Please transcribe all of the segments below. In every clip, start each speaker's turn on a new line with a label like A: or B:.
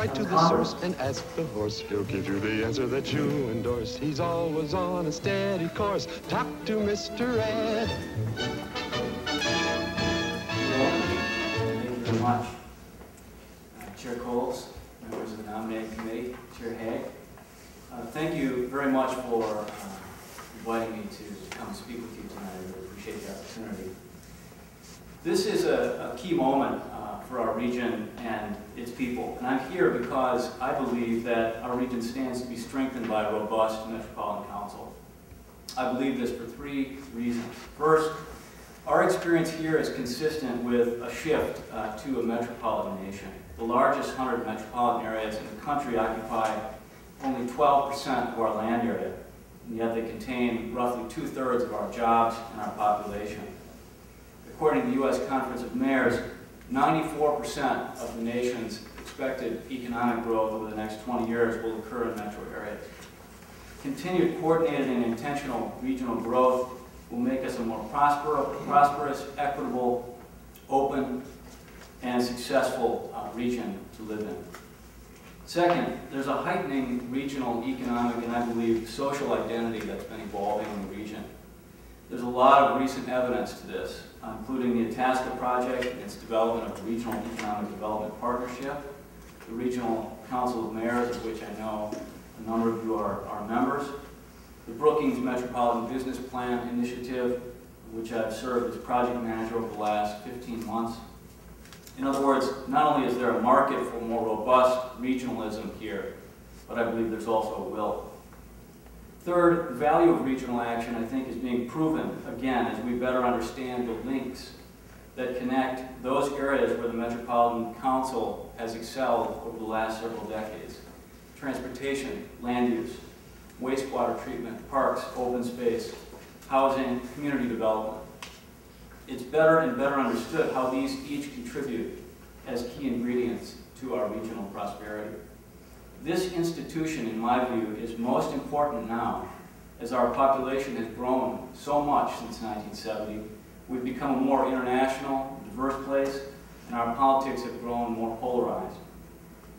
A: right to the source and ask the horse. He'll give you the answer that you endorse. He's always on a steady course. Talk to Mr. Ed.
B: Thank you very much. Chair Coles, members of the Nominating Committee, Chair Haig. Thank you very much for inviting me to come speak with you tonight. I really appreciate the opportunity. This is a key moment for our region and its people. And I'm here because I believe that our region stands to be strengthened by a robust Metropolitan Council. I believe this for three reasons. First, our experience here is consistent with a shift to a metropolitan nation. The largest 100 metropolitan areas in the country occupy only 12% of our land area, and yet they contain roughly 2/3 of our jobs and our population. According to the U.S. Conference of Mayors, 94% of the nation's expected economic growth over the next 20 years will occur in metro areas. Continued coordinated and intentional regional growth will make us a more prosperous, equitable, open, and successful region to live in. Second, there's a heightening regional, economic, and I believe social identity that's been evolving in the region. There's a lot of recent evidence to this, including the Itasca project and its development of a regional economic development partnership, the Regional Council of Mayors, of which I know a number of you are members, the Brookings Metropolitan Business Plan Initiative, which I've served as project manager over the last 15 months. In other words, not only is there a market for more robust regionalism here, but I believe there's also a will. Third, the value of regional action, I think, is being proven, again, as we better understand the links that connect those areas where the Metropolitan Council has excelled over the last several decades. Transportation, land use, wastewater treatment, parks, open space, housing, community development. It's better and better understood how these each contribute as key ingredients to our regional prosperity. This institution, in my view, is most important now as our population has grown so much since 1970. We've become a more international, diverse place, and our politics have grown more polarized.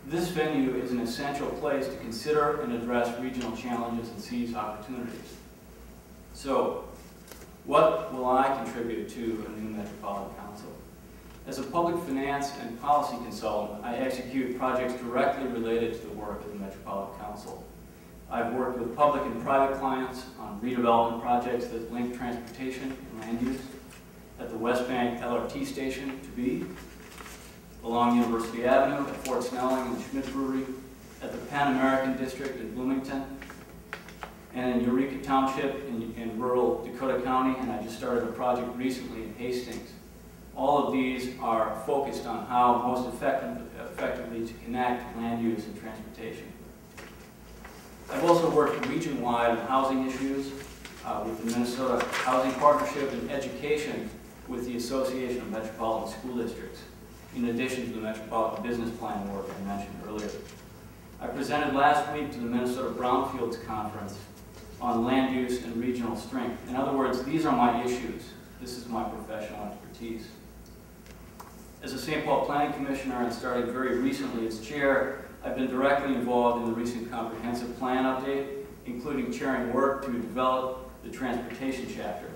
B: This venue is an essential place to consider and address regional challenges and seize opportunities. So, what will I contribute to a new Metropolitan Council? As a public finance and policy consultant, I execute projects directly related to the work of the Metropolitan Council. I've worked with public and private clients on redevelopment projects that link transportation and land use at the West Bank LRT station to be, along University Avenue, at Fort Snelling and Schmidt Brewery, at the Pan American District in Bloomington, and in Eureka Township in rural Dakota County, and I just started a project recently in Hastings. All of these are focused on how most effectively to connect land use and transportation. I've also worked region-wide on housing issues with the Minnesota Housing Partnership and education with the Association of Metropolitan School Districts, in addition to the Metropolitan Business Plan work I mentioned earlier. I presented last week to the Minnesota Brownfields Conference on land use and regional strength. In other words, these are my issues. This is my professional expertise. As a St. Paul Planning Commissioner and starting very recently as chair, I've been directly involved in the recent comprehensive plan update, including chairing work to develop the transportation chapter.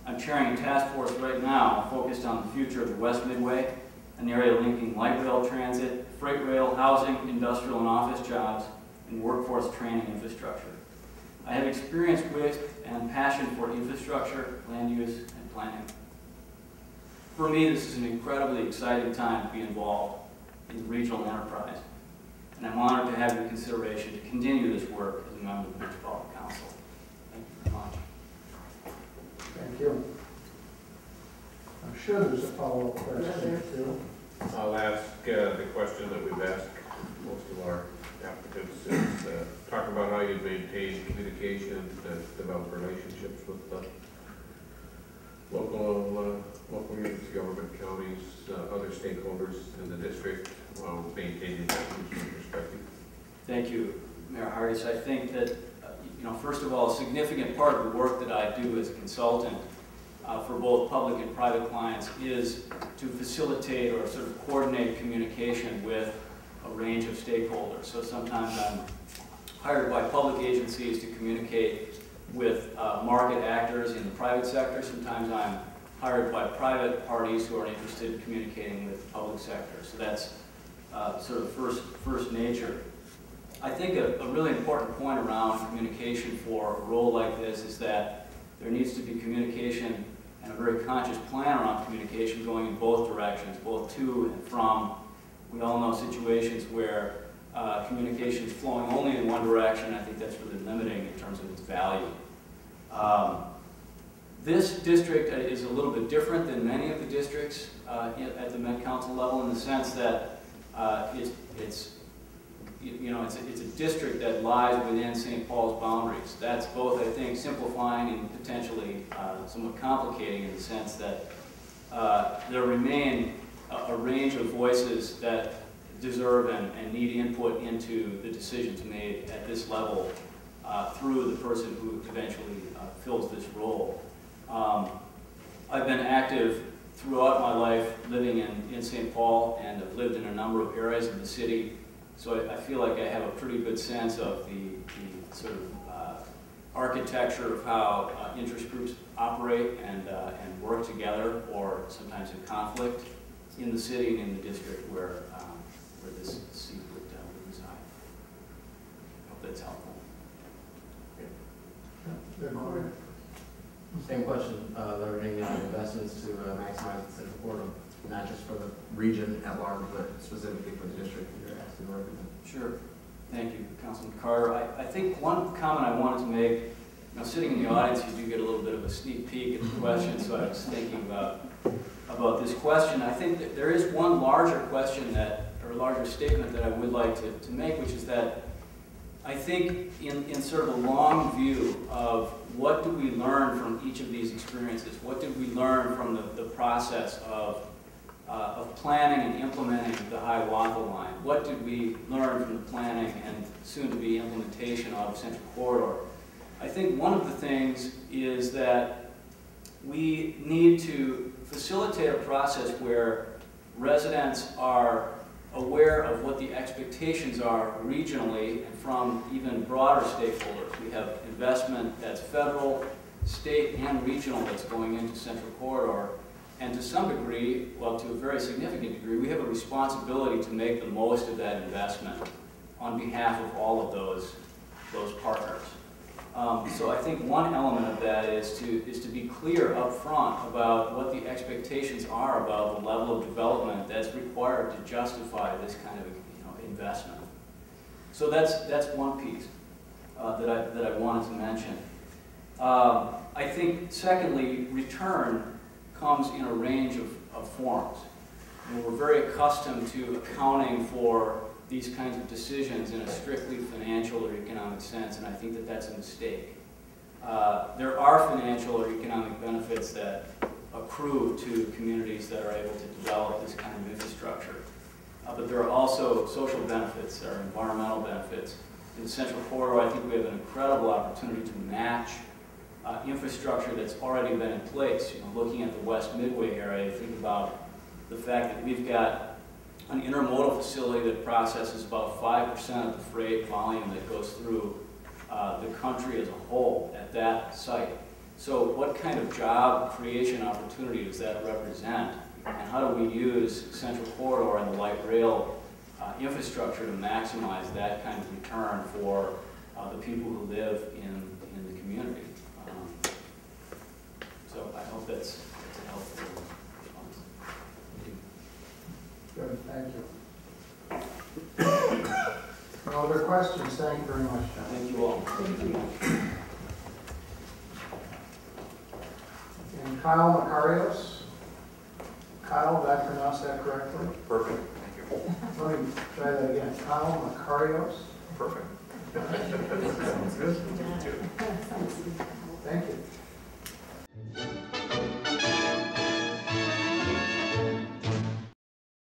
B: I'm chairing a task force right now focused on the future of the West Midway, an area linking light rail transit, freight rail, housing, industrial and office jobs, and workforce training infrastructure. I have experience with and passion for infrastructure, land use, and planning. For me, this is an incredibly exciting time to be involved in regional enterprise, and I'm honored to have your consideration to continue this work as a member of the Metropolitan Council. Thank you very much.
C: Thank you. I'm sure there's a follow-up question too.
D: I'll ask the question that we've asked most of our applicants is talk about how you maintain communication and develop relationships with the local units, government, counties, other stakeholders in the district while maintaining that regional perspective.
B: Thank you, Mayor Hargis. I think that, first of all, a significant part of the work that I do as a consultant for both public and private clients is to facilitate or sort of coordinate communication with a range of stakeholders. So sometimes I'm hired by public agencies to communicate with market actors in the private sector. Sometimes I'm hired by private parties who are interested in communicating with the public sector. So that's sort of first nature. I think a really important point around communication for a role like this is that there needs to be communication and a very conscious plan around communication going in both directions, both to and from. We all know situations where communication is flowing only in one direction. I think that's really limiting in terms of its value. This district is a little bit different than many of the districts at the Met Council level in the sense that it's a district that lies within St. Paul's boundaries. That's both, I think, simplifying and potentially somewhat complicating in the sense that there remain a range of voices that deserve and need input into the decisions made at this level through the person who eventually fills this role. I've been active throughout my life living in St. Paul, and I've lived in a number of areas of the city. So I feel like I have a pretty good sense of the sort of architecture of how interest groups operate and work together, or sometimes in conflict, in the city and in the district where this seat would reside. I hope that's helpful.
E: Same question, leveraging investments to maximize the central corridor, not just for the region at large, but specifically for the district that you're asking to represent.
B: Sure. Thank you, Councilman Carter. I think one comment I wanted to make, sitting in the audience, you do get a little bit of a sneak peek at the question, so I was thinking about this question. I think that there is one larger question or larger statement that I would like to make, which is that I think in sort of a long view of what do we learn from each of these experiences, what did we learn from the process of planning and implementing the Hiawatha Line, what did we learn from the planning and soon-to-be implementation of Central Corridor? I think one of the things is that we need to facilitate a process where residents are aware of what the expectations are regionally and from even broader stakeholders. We have investment that's federal, state, and regional that's going into Central Corridor. And to some degree, well, to a very significant degree, we have a responsibility to make the most of that investment on behalf of all of those partners. So I think one element of that is to be clear up front about what the expectations are about the level of development that's required to justify this kind of investment. So that's one piece that I wanted to mention. I think, secondly, return comes in a range of forms. And we're very accustomed to accounting for these kinds of decisions in a strictly financial or economic sense, and I think that that's a mistake. There are financial or economic benefits that accrue to communities that are able to develop this kind of infrastructure. But there are also social benefits, there are environmental benefits. In the Central Corridor, I think we have an incredible opportunity to match infrastructure that's already been in place. Looking at the West Midway area, think about the fact that we've got an intermodal facility that processes about 5% of the freight volume that goes through the country as a whole at that site. So what kind of job creation opportunity does that represent? And how do we use Central Corridor and the light rail infrastructure to maximize that kind of return for the people who live in the community? So I hope that's a helpful response.
C: Good, thank you. No other questions? Thank you very much, John.
B: Thank you all.
F: Thank you.
C: And Kyle Macarios. Kyle, did I pronounce that correctly?
G: Perfect, thank you.
C: Let me try that again. Kyle Macarios.
G: Perfect.
C: Thank you.